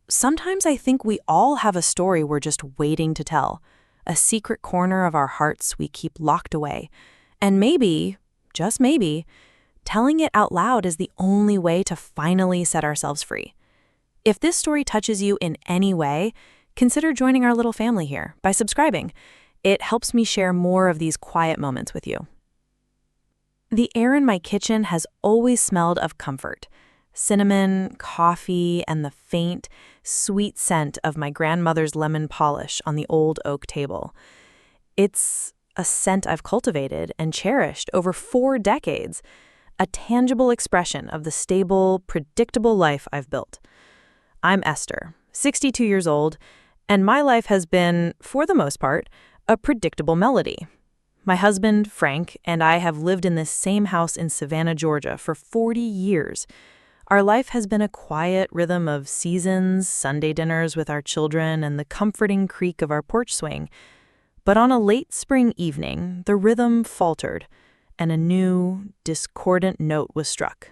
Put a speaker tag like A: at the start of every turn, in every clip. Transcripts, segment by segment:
A: Sometimes I think we all have a story we're just waiting to tell, a secret corner of our hearts we keep locked away. And maybe, just maybe, telling it out loud is the only way to finally set ourselves free. If this story touches you in any way, consider joining our little family here by subscribing. It helps me share more of these quiet moments with you. The air in my kitchen has always smelled of comfort. Cinnamon, coffee, and the faint, sweet scent of my grandmother's lemon polish on the old oak table. It's a scent I've cultivated and cherished over 4 decades, a tangible expression of the stable, predictable life I've built. I'm Esther, 62 years old, and my life has been, for the most part, a predictable melody. My husband, Frank, and I have lived in this same house in Savannah, Georgia for 40 years. Our life has been a quiet rhythm of seasons, Sunday dinners with our children, and the comforting creak of our porch swing. But on a late spring evening, the rhythm faltered, and a new, discordant note was struck.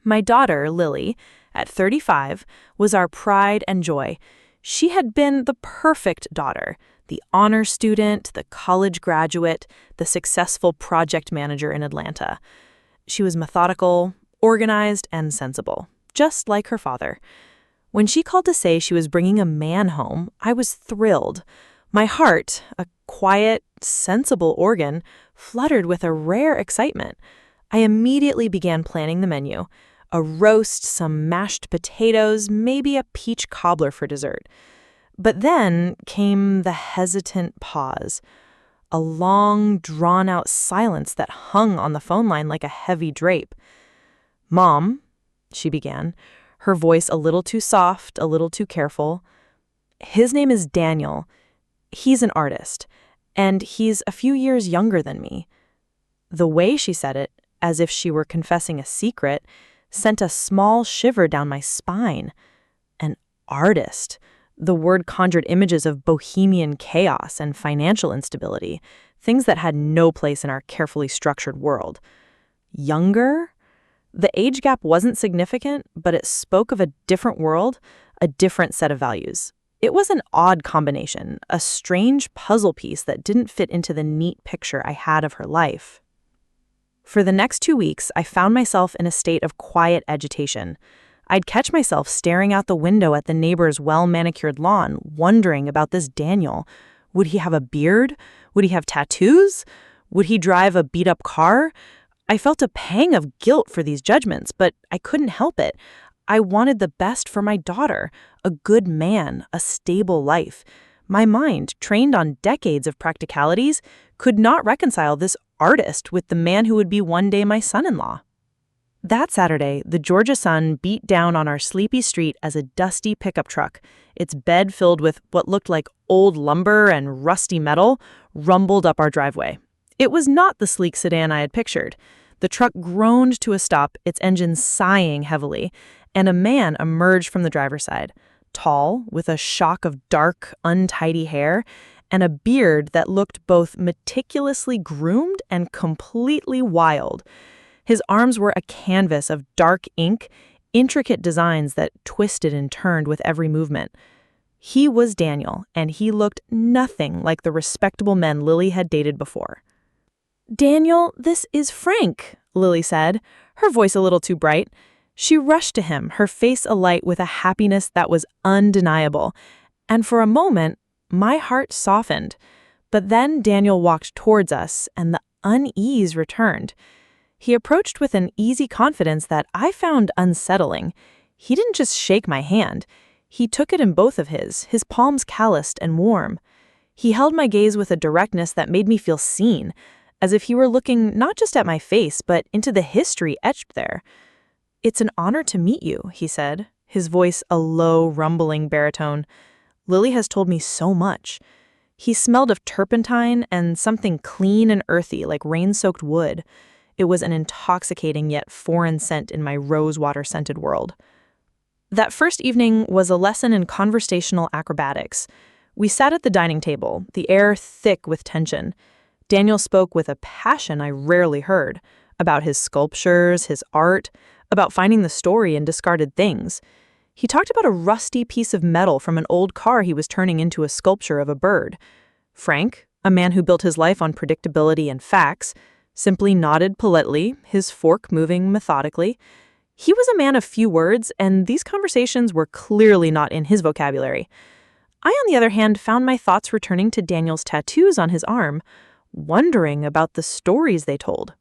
A: My daughter, Lily, at 35, was our pride and joy. She had been the perfect daughter, the honor student, the college graduate, the successful project manager in Atlanta. She was methodical, organized, and sensible, just like her father. When she called to say she was bringing a man home, I was thrilled. My heart, a quiet, sensible organ, fluttered with a rare excitement. I immediately began planning the menu. A roast, some mashed potatoes, maybe a peach cobbler for dessert. But then came the hesitant pause, a long, drawn-out silence that hung on the phone line like a heavy drape. "Mom," she began, her voice a little too soft, a little too careful. "His name is Daniel. He's an artist, and he's a few years younger than me." The way she said it, as if she were confessing a secret, sent a small shiver down my spine. An artist. The word conjured images of bohemian chaos and financial instability, things that had no place in our carefully structured world. Younger? The age gap wasn't significant, but it spoke of a different world, a different set of values. It was an odd combination, a strange puzzle piece that didn't fit into the neat picture I had of her life. For the next 2 weeks, I found myself in a state of quiet agitation. I'd catch myself staring out the window at the neighbor's well-manicured lawn, wondering about this Daniel. Would he have a beard? Would he have tattoos? Would he drive a beat-up car? I felt a pang of guilt for these judgments, but I couldn't help it. I wanted the best for my daughter, a good man, a stable life. My mind, trained on decades of practicalities, could not reconcile this artist with the man who would be one day my son-in-law. That Saturday, the Georgia sun beat down on our sleepy street as a dusty pickup truck, its bed filled with what looked like old lumber and rusty metal, rumbled up our driveway. It was not the sleek sedan I had pictured. The truck groaned to a stop, its engine sighing heavily, and a man emerged from the driver's side, tall, with a shock of dark, untidy hair, and a beard that looked both meticulously groomed and completely wild. His arms were a canvas of dark ink, intricate designs that twisted and turned with every movement. He was Daniel, and he looked nothing like the respectable men Lily had dated before. "Daniel, this is Frank," Lily said, her voice a little too bright. She rushed to him, her face alight with a happiness that was undeniable. And for a moment, my heart softened. But then Daniel walked towards us, and the unease returned. He approached with an easy confidence that I found unsettling. He didn't just shake my hand. He took it in both of his palms calloused and warm. He held my gaze with a directness that made me feel seen, as if he were looking not just at my face, but into the history etched there. "It's an honor to meet you," he said, his voice a low, rumbling baritone. "Lily has told me so much." He smelled of turpentine and something clean and earthy like rain-soaked wood. It was an intoxicating yet foreign scent in my rosewater-scented world. That first evening was a lesson in conversational acrobatics. We sat at the dining table, the air thick with tension. Daniel spoke with a passion I rarely heard, about his sculptures, his art, about finding the story in discarded things. He talked about a rusty piece of metal from an old car he was turning into a sculpture of a bird. Frank, a man who built his life on predictability and facts, simply nodded politely, his fork moving methodically. He was a man of few words, and these conversations were clearly not in his vocabulary. I, on the other hand, found my thoughts returning to Daniel's tattoos on his arm, wondering about the stories they told.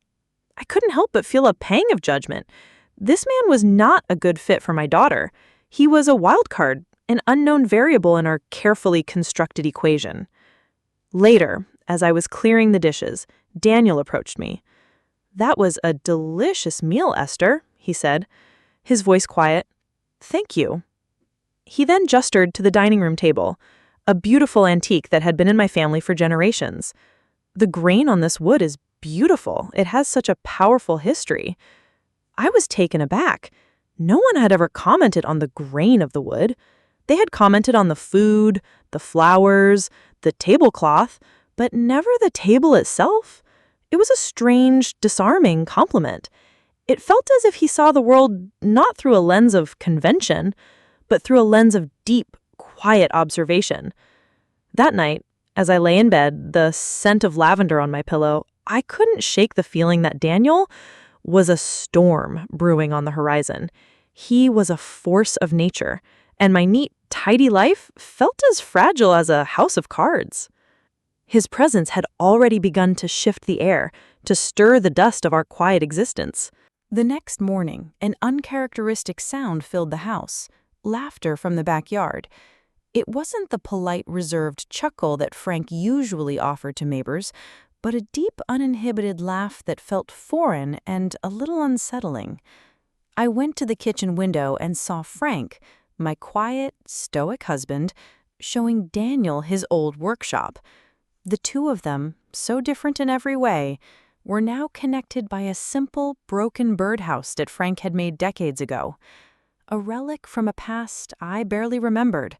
A: I couldn't help but feel a pang of judgment. This man was not a good fit for my daughter. He was a wild card, an unknown variable in our carefully constructed equation. Later, as I was clearing the dishes, Daniel approached me. "That was a delicious meal, Esther," he said, his voice quiet. "Thank you." He then gestured to the dining room table, a beautiful antique that had been in my family for generations. The grain on this wood is beautiful. It has such a powerful history. I was taken aback. No one had ever commented on the grain of the wood. They had commented on the food, the flowers, the tablecloth, but never the table itself. It was a strange, disarming compliment. It felt as if he saw the world not through a lens of convention, but through a lens of deep, quiet observation. That night, as I lay in bed, the scent of lavender on my pillow, I couldn't shake the feeling that Daniel was a storm brewing on the horizon. He was a force of nature, and my neat, tidy life felt as fragile as a house of cards. His presence had already begun to shift the air, to stir the dust of our quiet existence. The next morning, an uncharacteristic sound filled the house, laughter from the backyard. It wasn't the polite, reserved chuckle that Frank usually offered to neighbors, but a deep, uninhibited laugh that felt foreign and a little unsettling. I went to the kitchen window and saw Frank, my quiet, stoic husband, showing Daniel his old workshop. The two of them, so different in every way, were now connected by a simple, broken birdhouse that Frank had made decades ago. A relic from a past I barely remembered.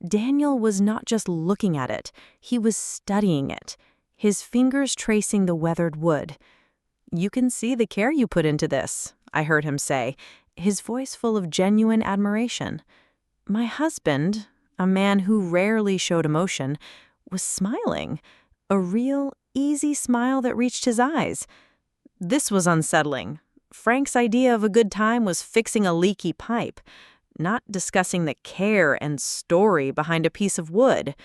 A: Daniel was not just looking at it, he was studying it, his fingers tracing the weathered wood. "You can see the care you put into this," I heard him say, his voice full of genuine admiration. My husband, a man who rarely showed emotion, was smiling, a real, easy smile that reached his eyes. This was unsettling. Frank's idea of a good time was fixing a leaky pipe, not discussing the care and story behind a piece of wood.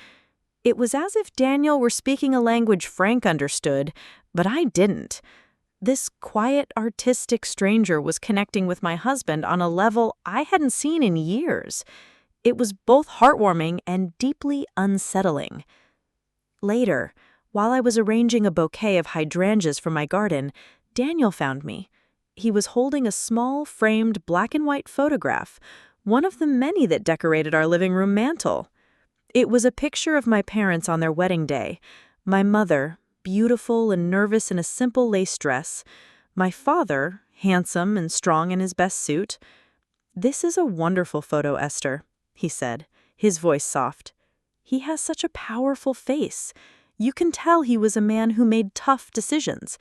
A: It was as if Daniel were speaking a language Frank understood, but I didn't. This quiet, artistic stranger was connecting with my husband on a level I hadn't seen in years. It was both heartwarming and deeply unsettling. Later, while I was arranging a bouquet of hydrangeas for my garden, Daniel found me. He was holding a small, framed black and white photograph, one of the many that decorated our living room mantel. It was a picture of my parents on their wedding day. My mother, beautiful and nervous in a simple lace dress. My father, handsome and strong in his best suit. "This is a wonderful photo, Esther," he said, his voice soft. "He has such a powerful face. You can tell he was a man who made tough decisions.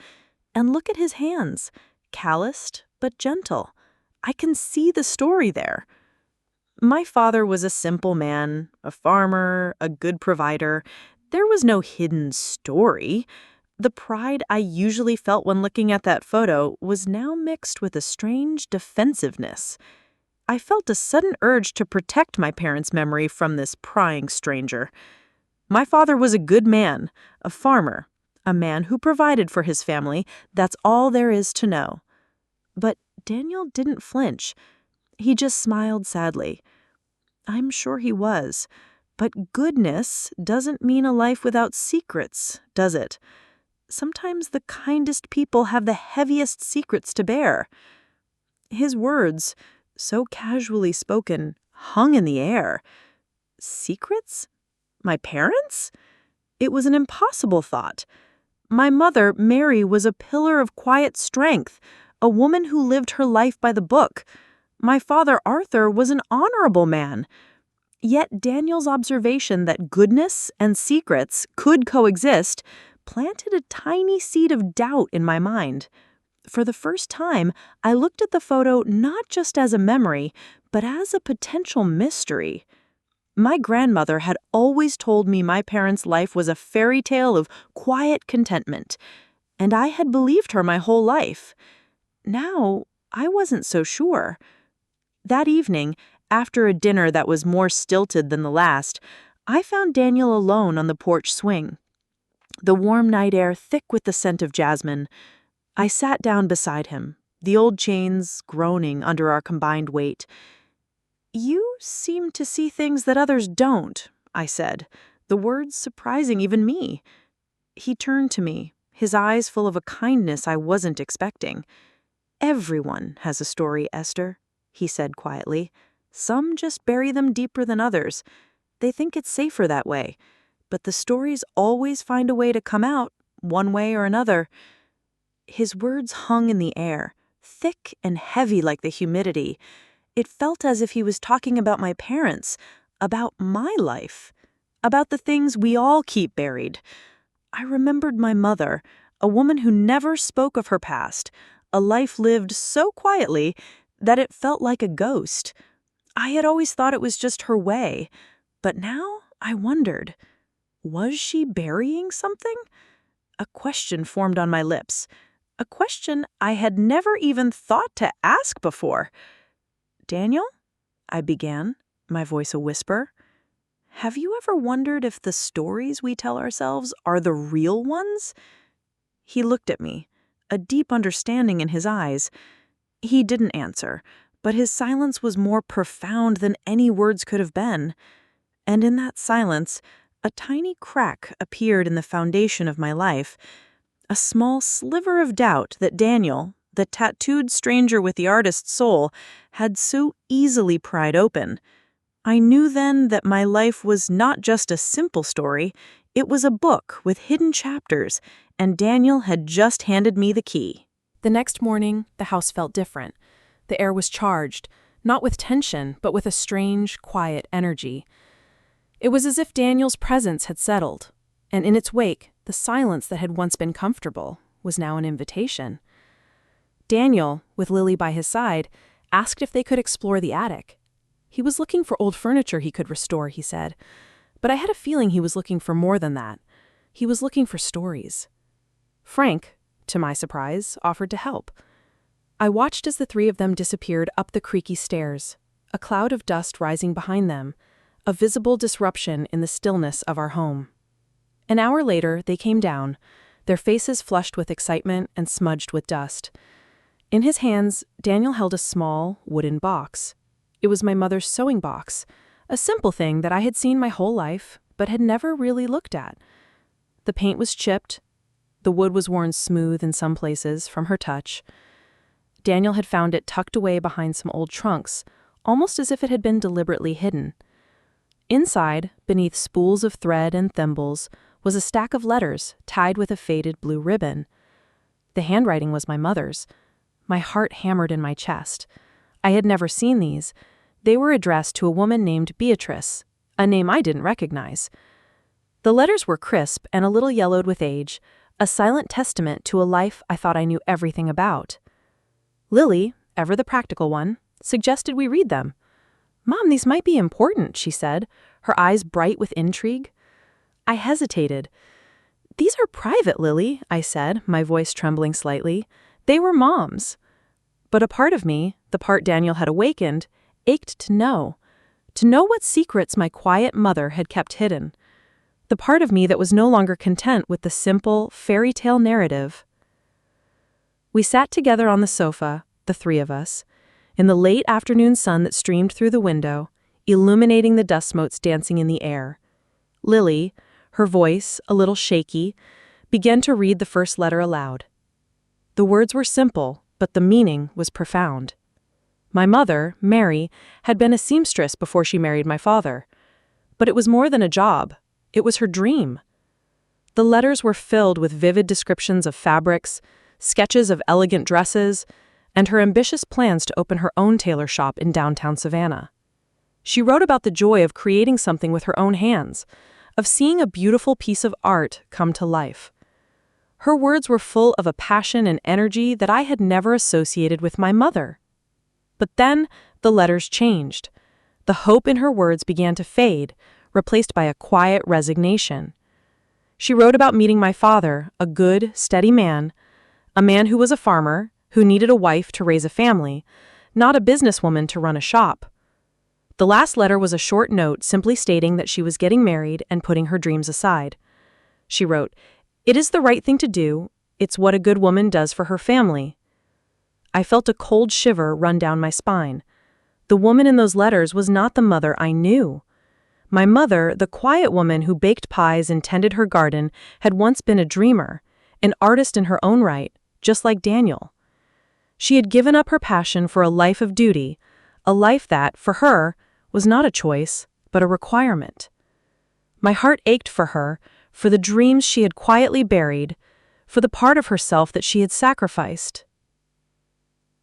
A: And look at his hands, calloused but gentle. I can see the story there." My father was a simple man, a farmer, a good provider. There was no hidden story. The pride I usually felt when looking at that photo was now mixed with a strange defensiveness. I felt a sudden urge to protect my parents' memory from this prying stranger. My father was a good man, a farmer, a man who provided for his family. That's all there is to know. But Daniel didn't flinch. He just smiled sadly. I'm sure he was. But goodness doesn't mean a life without secrets, does it? Sometimes the kindest people have the heaviest secrets to bear. His words, so casually spoken, hung in the air. Secrets? My parents? It was an impossible thought. My mother, Mary, was a pillar of quiet strength, a woman who lived her life by the book. My father, Arthur, was an honorable man. Yet Daniel's observation that goodness and secrets could coexist planted a tiny seed of doubt in my mind. For the first time, I looked at the photo not just as a memory, but as a potential mystery. My grandmother had always told me my parents' life was a fairy tale of quiet contentment, and I had believed her my whole life. Now, I wasn't so sure. That evening, after a dinner that was more stilted than the last, I found Daniel alone on the porch swing, the warm night air thick with the scent of jasmine. I sat down beside him, the old chains groaning under our combined weight. "You seem to see things that others don't," I said, the words surprising even me. He turned to me, his eyes full of a kindness I wasn't expecting. "Everyone has a story, Esther," he said quietly. "Some just bury them deeper than others. They think it's safer that way. But the stories always find a way to come out, one way or another." His words hung in the air, thick and heavy like the humidity. It felt as if he was talking about my parents, about my life, about the things we all keep buried. I remembered my mother, a woman who never spoke of her past, a life lived so quietly that it felt like a ghost. I had always thought it was just her way, but now I wondered, was she burying something? A question formed on my lips, a question I had never even thought to ask before. "Daniel," I began, my voice a whisper, "have you ever wondered if the stories we tell ourselves are the real ones?" He looked at me, a deep understanding in his eyes. He didn't answer, but his silence was more profound than any words could have been. And in that silence, a tiny crack appeared in the foundation of my life, a small sliver of doubt that Daniel, the tattooed stranger with the artist's soul, had so easily pried open. I knew then that my life was not just a simple story, it was a book with hidden chapters, and Daniel had just handed me the key. The next morning, the house felt different. The air was charged, not with tension, but with a strange, quiet energy. It was as if Daniel's presence had settled, and in its wake, the silence that had once been comfortable was now an invitation. Daniel, with Lily by his side, asked if they could explore the attic. He was looking for old furniture he could restore, he said, but I had a feeling he was looking for more than that. He was looking for stories. Frank, to my surprise, offered to help. I watched as the three of them disappeared up the creaky stairs, a cloud of dust rising behind them, a visible disruption in the stillness of our home. An hour later, they came down, their faces flushed with excitement and smudged with dust. In his hands, Daniel held a small, wooden box. It was my mother's sewing box, a simple thing that I had seen my whole life, but had never really looked at. The paint was chipped. The wood was worn smooth in some places from her touch. Daniel had found it tucked away behind some old trunks, almost as if it had been deliberately hidden. Inside, beneath spools of thread and thimbles, was a stack of letters tied with a faded blue ribbon. The handwriting was my mother's. My heart hammered in my chest. I had never seen these. They were addressed to a woman named Beatrice, a name I didn't recognize. The letters were crisp and a little yellowed with age, a silent testament to a life I thought I knew everything about. Lily, ever the practical one, suggested we read them. "Mom, these might be important," she said, her eyes bright with intrigue. I hesitated. "These are private, Lily," I said, my voice trembling slightly. "They were Mom's." But a part of me, the part Daniel had awakened, ached to know what secrets my quiet mother had kept hidden. The part of me that was no longer content with the simple, fairy tale narrative. We sat together on the sofa, the three of us, in the late afternoon sun that streamed through the window, illuminating the dust motes dancing in the air. Lily, her voice a little shaky, began to read the first letter aloud. The words were simple, but the meaning was profound. My mother, Mary, had been a seamstress before she married my father. But it was more than a job. It was her dream. The letters were filled with vivid descriptions of fabrics, sketches of elegant dresses, and her ambitious plans to open her own tailor shop in downtown Savannah. She wrote about the joy of creating something with her own hands, of seeing a beautiful piece of art come to life. Her words were full of a passion and energy that I had never associated with my mother. But then, the letters changed. The hope in her words began to fade, replaced by a quiet resignation. She wrote about meeting my father, a good, steady man, a man who was a farmer, who needed a wife to raise a family, not a businesswoman to run a shop. The last letter was a short note simply stating that she was getting married and putting her dreams aside. She wrote, "It is the right thing to do. It's what a good woman does for her family." I felt a cold shiver run down my spine. The woman in those letters was not the mother I knew. My mother, the quiet woman who baked pies and tended her garden, had once been a dreamer, an artist in her own right, just like Daniel. She had given up her passion for a life of duty, a life that, for her, was not a choice, but a requirement. My heart ached for her, for the dreams she had quietly buried, for the part of herself that she had sacrificed.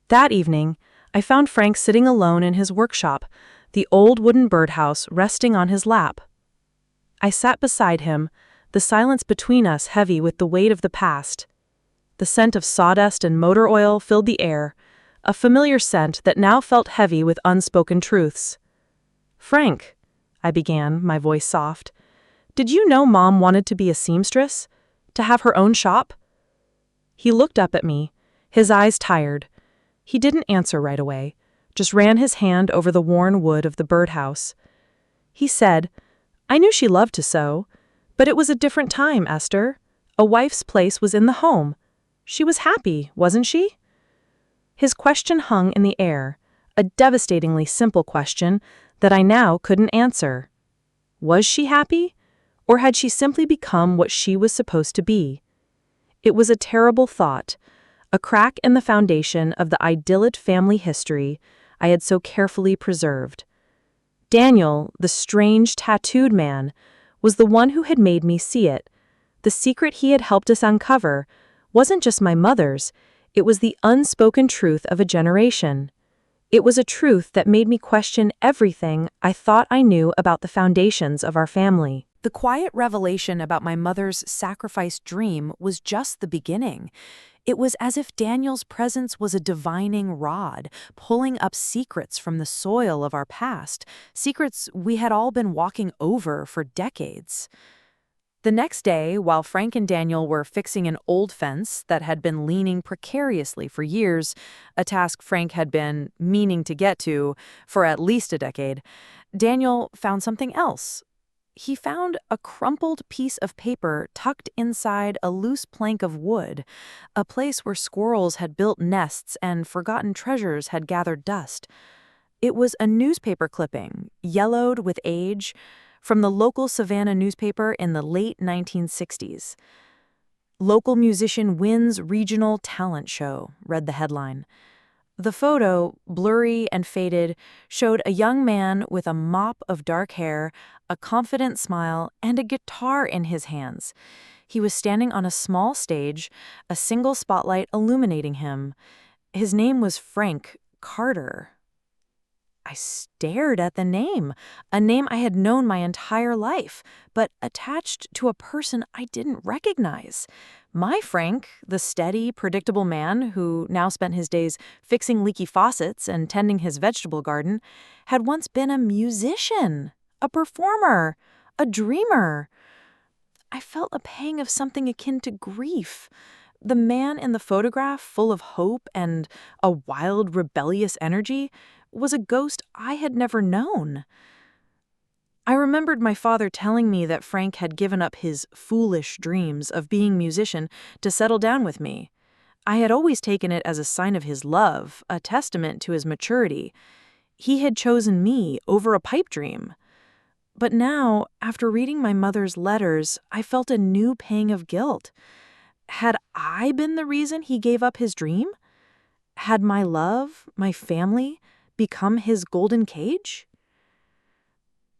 A: That evening, I found Frank sitting alone in his workshop, the old wooden birdhouse resting on his lap. I sat beside him, the silence between us heavy with the weight of the past. The scent of sawdust and motor oil filled the air, a familiar scent that now felt heavy with unspoken truths. "Frank," I began, my voice soft, "did you know Mom wanted to be a seamstress? To have her own shop?" He looked up at me, his eyes tired. He didn't answer right away, just ran his hand over the worn wood of the birdhouse. He said, "I knew she loved to sew, but it was a different time, Esther. A wife's place was in the home. She was happy, wasn't she?" His question hung in the air, a devastatingly simple question that I now couldn't answer. Was she happy? Or had she simply become what she was supposed to be? It was a terrible thought, a crack in the foundation of the idyllic family history I had so carefully preserved. Daniel, the strange tattooed man, was the one who had made me see it. The secret he had helped us uncover wasn't just my mother's, it was the unspoken truth of a generation. It was a truth that made me question everything I thought I knew about the foundations of our family. The quiet revelation about my mother's sacrificed dream was just the beginning. It was as if Daniel's presence was a divining rod, pulling up secrets from the soil of our past, secrets we had all been walking over for decades. The next day, while Frank and Daniel were fixing an old fence that had been leaning precariously for years, a task Frank had been meaning to get to for at least a decade, Daniel found something else. He found a crumpled piece of paper tucked inside a loose plank of wood, a place where squirrels had built nests and forgotten treasures had gathered dust. It was a newspaper clipping, yellowed with age, from the local Savannah newspaper in the late 1960s. "Local musician wins regional talent show," read the headline. The photo, blurry and faded, showed a young man with a mop of dark hair, a confident smile, and a guitar in his hands. He was standing on a small stage, a single spotlight illuminating him. His name was Frank Carter. I stared at the name, a name I had known my entire life, but attached to a person I didn't recognize. My Frank, the steady, predictable man who now spent his days fixing leaky faucets and tending his vegetable garden, had once been a musician, a performer, a dreamer. I felt a pang of something akin to grief. The man in the photograph, full of hope and a wild, rebellious energy, was a ghost I had never known. I remembered my father telling me that Frank had given up his foolish dreams of being a musician to settle down with me. I had always taken it as a sign of his love, a testament to his maturity. He had chosen me over a pipe dream. But now, after reading my mother's letters, I felt a new pang of guilt. Had I been the reason he gave up his dream? Had my love, my family, become his golden cage?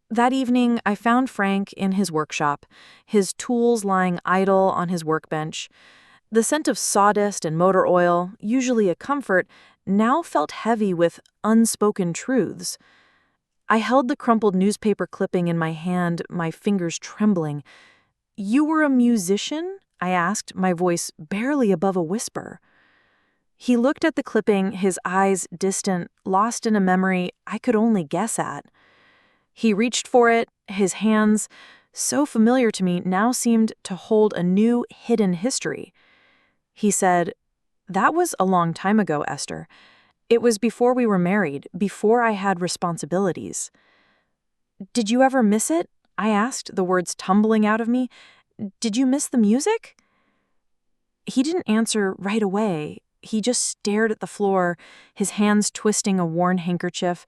A: That evening, I found Frank in his workshop, his tools lying idle on his workbench. The scent of sawdust and motor oil, usually a comfort, now felt heavy with unspoken truths. I held the crumpled newspaper clipping in my hand, my fingers trembling. "You were a musician?" I asked, my voice barely above a whisper. He looked at the clipping, his eyes distant, lost in a memory I could only guess at. He reached for it, his hands, so familiar to me, now seemed to hold a new, hidden history. He said, "That was a long time ago, Esther. It was before we were married, before I had responsibilities." "Did you ever miss it?" I asked, the words tumbling out of me. "Did you miss the music?" He didn't answer right away. He just stared at the floor, his hands twisting a worn handkerchief,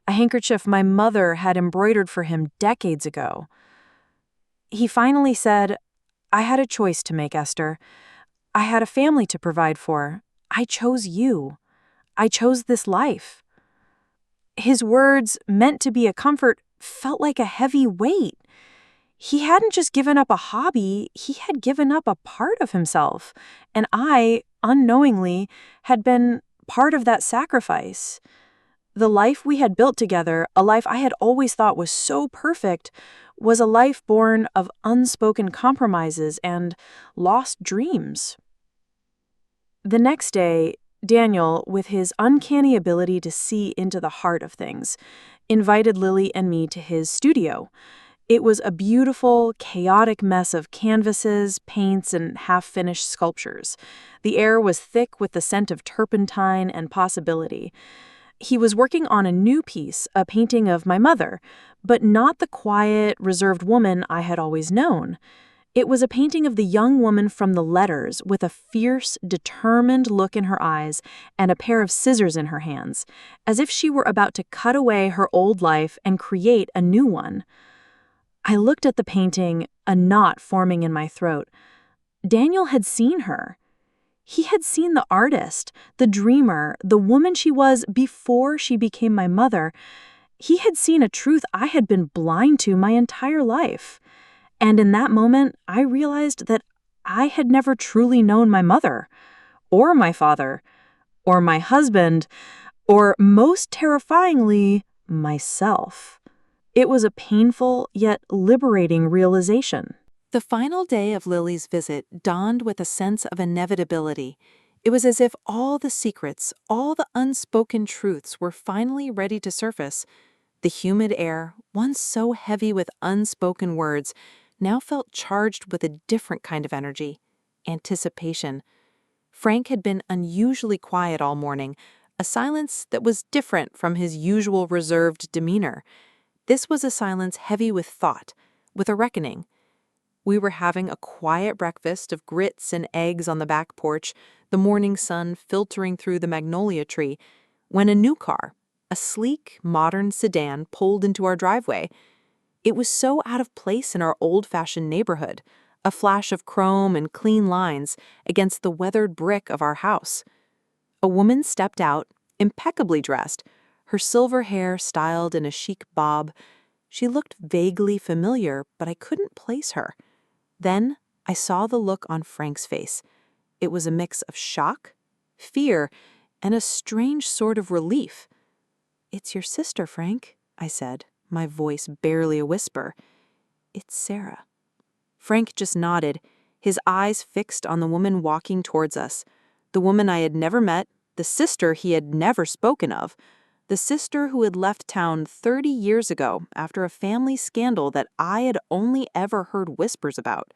A: a handkerchief my mother had embroidered for him decades ago. He finally said, "I had a choice to make, Esther. I had a family to provide for. I chose you. I chose this life." His words, meant to be a comfort, felt like a heavy weight. He hadn't just given up a hobby, he had given up a part of himself. And I, unknowingly, had been part of that sacrifice. The life we had built together, a life I had always thought was so perfect, was a life born of unspoken compromises and lost dreams. The next day, Daniel, with his uncanny ability to see into the heart of things, invited Lily and me to his studio. It was a beautiful, chaotic mess of canvases, paints, and half-finished sculptures. The air was thick with the scent of turpentine and possibility. He was working on a new piece, a painting of my mother, but not the quiet, reserved woman I had always known. It was a painting of the young woman from the letters, with a fierce, determined look in her eyes and a pair of scissors in her hands, as if she were about to cut away her old life and create a new one. I looked at the painting, a knot forming in my throat. Daniel had seen her. He had seen the artist, the dreamer, the woman she was before she became my mother. He had seen a truth I had been blind to my entire life. And in that moment, I realized that I had never truly known my mother, or my father, or my husband, or most terrifyingly, myself. It was a painful yet liberating realization.
B: The final day of Lily's visit dawned with a sense of inevitability. It was as if all the secrets, all the unspoken truths were finally ready to surface. The humid air, once so heavy with unspoken words, now felt charged with a different kind of energy, anticipation. Frank had been unusually quiet all morning, a silence that was different from his usual reserved demeanor. This was a silence heavy with thought, with a reckoning. We were having a quiet breakfast of grits and eggs on the back porch, the morning sun filtering through the magnolia tree, when a new car, a sleek, modern sedan, pulled into our driveway. It was so out of place in our old-fashioned neighborhood, a flash of chrome and clean lines against the weathered brick of our house. A woman stepped out, impeccably dressed, her silver hair styled in a chic bob. She looked vaguely familiar, but I couldn't place her. Then I saw the look on Frank's face. It was a mix of shock, fear, and a strange sort of relief. "It's your sister, Frank," I said, my voice barely a whisper. "It's Sarah." Frank just nodded, his eyes fixed on the woman walking towards us, the woman I had never met, the sister he had never spoken of, the sister who had left town 30 years ago after a family scandal that I had only ever heard whispers about.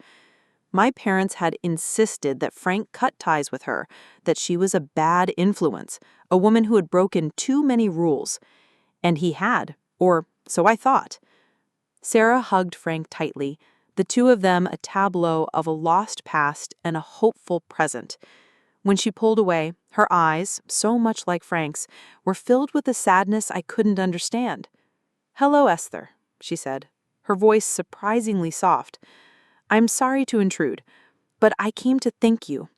B: My parents had insisted that Frank cut ties with her, that she was a bad influence, a woman who had broken too many rules. And he had, or so I thought. Sarah hugged Frank tightly, the two of them a tableau of a lost past and a hopeful present. When she pulled away, her eyes, so much like Frank's, were filled with a sadness I couldn't understand. "Hello, Esther," she said, her voice surprisingly soft. "I'm sorry to intrude, but I came to thank you."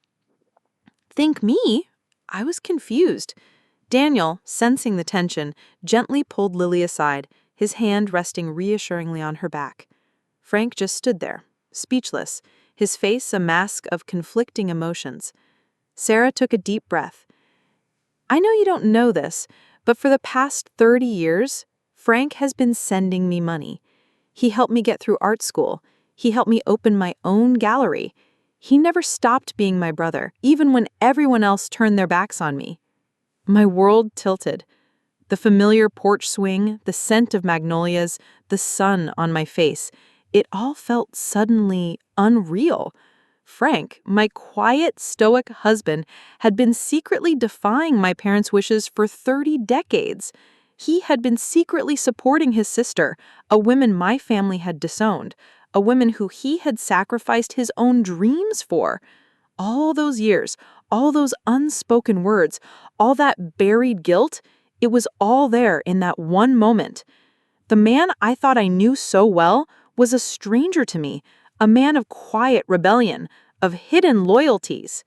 B: "Thank me?" I was confused. Daniel, sensing the tension, gently pulled Lily aside, his hand resting reassuringly on her back. Frank just stood there, speechless, his face a mask of conflicting emotions. Sarah took a deep breath. "I know you don't know this, but for the past 30 years, Frank has been sending me money. He helped me get through art school. He helped me open my own gallery. He never stopped being my brother, even when everyone else turned their backs on me. My world tilted. The familiar porch swing, the scent of magnolias, the sun on my face, it all felt suddenly unreal. Frank, my quiet, stoic husband, had been secretly defying my parents' wishes for 30 decades. He had been secretly supporting his sister, a woman my family had disowned, a woman who he had sacrificed his own dreams for. All those years, all those unspoken words, all that buried guilt, it was all there in that one moment. The man I thought I knew so well was a stranger to me, a man of quiet rebellion, of hidden loyalties.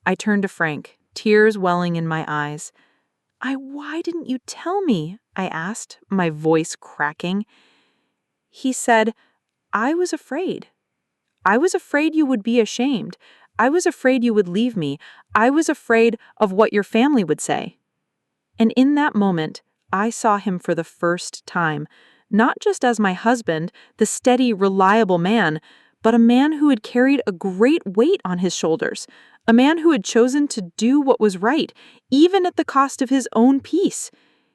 B: I turned to Frank, tears welling in my eyes. Why didn't you tell me? I asked, my voice cracking. He said, I was afraid. I was afraid you would be ashamed. I was afraid you would leave me. I was afraid of what your family would say. And in that moment, I saw him for the first time, not just as my husband, the steady, reliable man, but a man who had carried a great weight on his shoulders, a man who had chosen to do what was right, even at the cost of his own peace.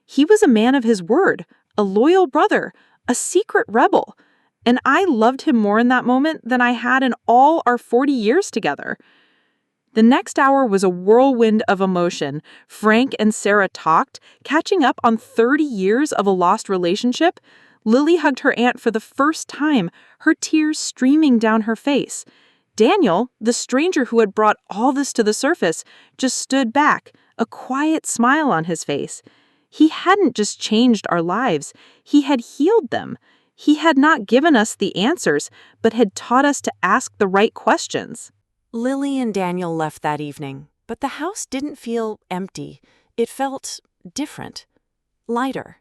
B: He was a man of his word, a loyal brother, a secret rebel, and I loved him more in that moment than I had in all our 40 years together. The next hour was a whirlwind of emotion. Frank and Sarah talked, catching up on 30 years of a lost relationship. Lily hugged her aunt for the first time, her tears streaming down her face. Daniel, the stranger who had brought all this to the surface, just stood back, a quiet smile on his face. He hadn't just changed our lives, he had healed them. He had not given us the answers, but had taught us to ask the right questions.
A: Lily and Daniel left that evening, but the house didn't feel empty. It felt different, lighter.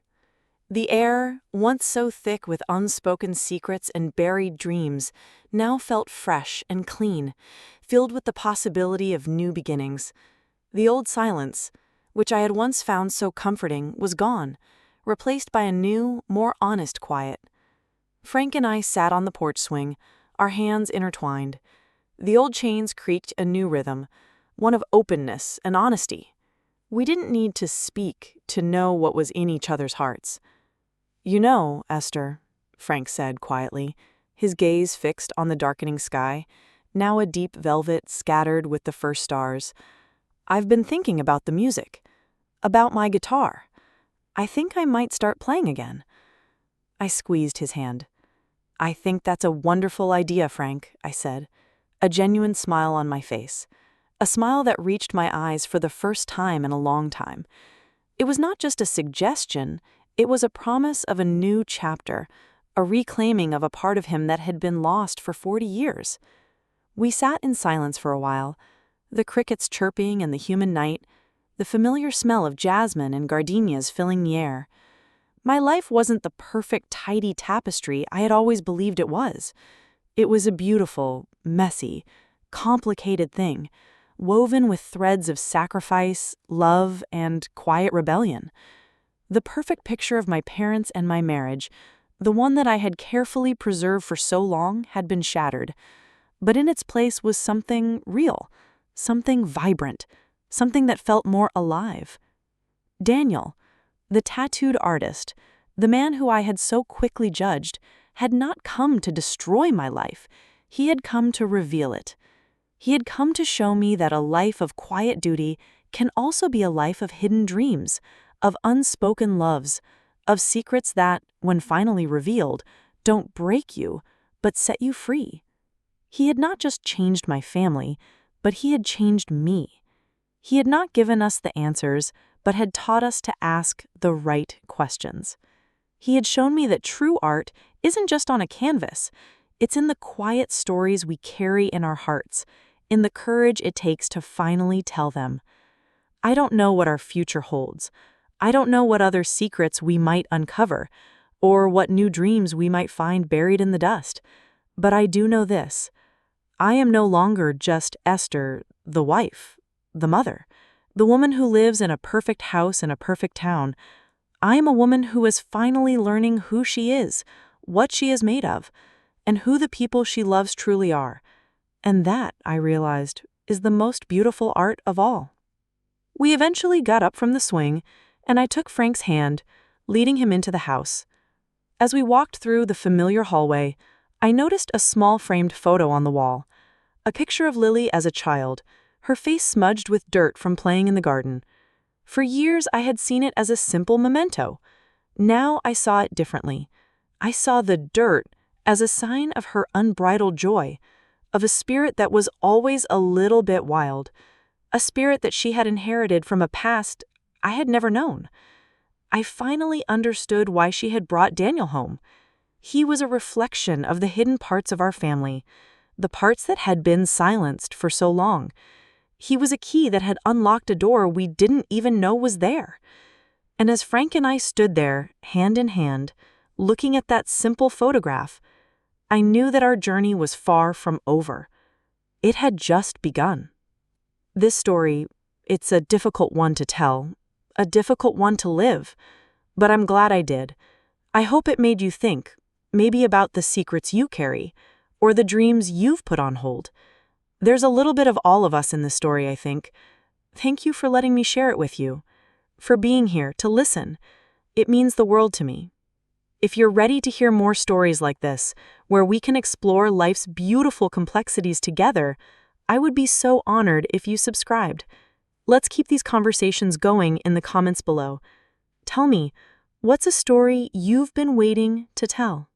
A: The air, once so thick with unspoken secrets and buried dreams, now felt fresh and clean, filled with the possibility of new beginnings. The old silence, which I had once found so comforting, was gone, replaced by a new, more honest quiet. Frank and I sat on the porch swing, our hands intertwined. The old chains creaked a new rhythm, one of openness and honesty. We didn't need to speak to know what was in each other's hearts. You know, Esther, Frank said quietly, his gaze fixed on the darkening sky, now a deep velvet scattered with the first stars. I've been thinking about the music, about my guitar. I think I might start playing again. I squeezed his hand. I think that's a wonderful idea, Frank, I said, a genuine smile on my face, a smile that reached my eyes for the first time in a long time. It was not just a suggestion, it was a promise of a new chapter, a reclaiming of a part of him that had been lost for 40 years. We sat in silence for a while, the crickets chirping and the humid night, the familiar smell of jasmine and gardenias filling the air. My life wasn't the perfect, tidy tapestry I had always believed it was. It was a beautiful, messy, complicated thing, woven with threads of sacrifice, love, and quiet rebellion. The perfect picture of my parents and my marriage, the one that I had carefully preserved for so long, had been shattered. But in its place was something real, something vibrant, something that felt more alive. Daniel, the tattooed artist, the man who I had so quickly judged, had not come to destroy my life. He had come to reveal it. He had come to show me that a life of quiet duty can also be a life of hidden dreams, of unspoken loves, of secrets that, when finally revealed, don't break you, but set you free. He had not just changed my family, but he had changed me. He had not given us the answers, but had taught us to ask the right questions. He had shown me that true art isn't just on a canvas. It's in the quiet stories we carry in our hearts, in the courage it takes to finally tell them. I don't know what our future holds. I don't know what other secrets we might uncover, or what new dreams we might find buried in the dust. But I do know this. I am no longer just Esther, the wife, the mother, the woman who lives in a perfect house in a perfect town. I am a woman who is finally learning who she is, what she is made of, and who the people she loves truly are. And that, I realized, is the most beautiful art of all. We eventually got up from the swing, and I took Frank's hand, leading him into the house. As we walked through the familiar hallway, I noticed a small framed photo on the wall, a picture of Lily as a child, her face smudged with dirt from playing in the garden. For years, I had seen it as a simple memento. Now I saw it differently. I saw the dirt as a sign of her unbridled joy, of a spirit that was always a little bit wild, a spirit that she had inherited from a past I had never known. I finally understood why she had brought Daniel home. He was a reflection of the hidden parts of our family, the parts that had been silenced for so long. He was a key that had unlocked a door we didn't even know was there. And as Frank and I stood there, hand in hand, looking at that simple photograph, I knew that our journey was far from over. It had just begun. This story, it's a difficult one to tell, a difficult one to live, but I'm glad I did. I hope it made you think, maybe about the secrets you carry, or the dreams you've put on hold. There's a little bit of all of us in this story, I think. Thank you for letting me share it with you, for being here to listen. It means the world to me. If you're ready to hear more stories like this, where we can explore life's beautiful complexities together, I would be so honored if you subscribed. Let's keep these conversations going in the comments below. Tell me, what's a story you've been waiting to tell?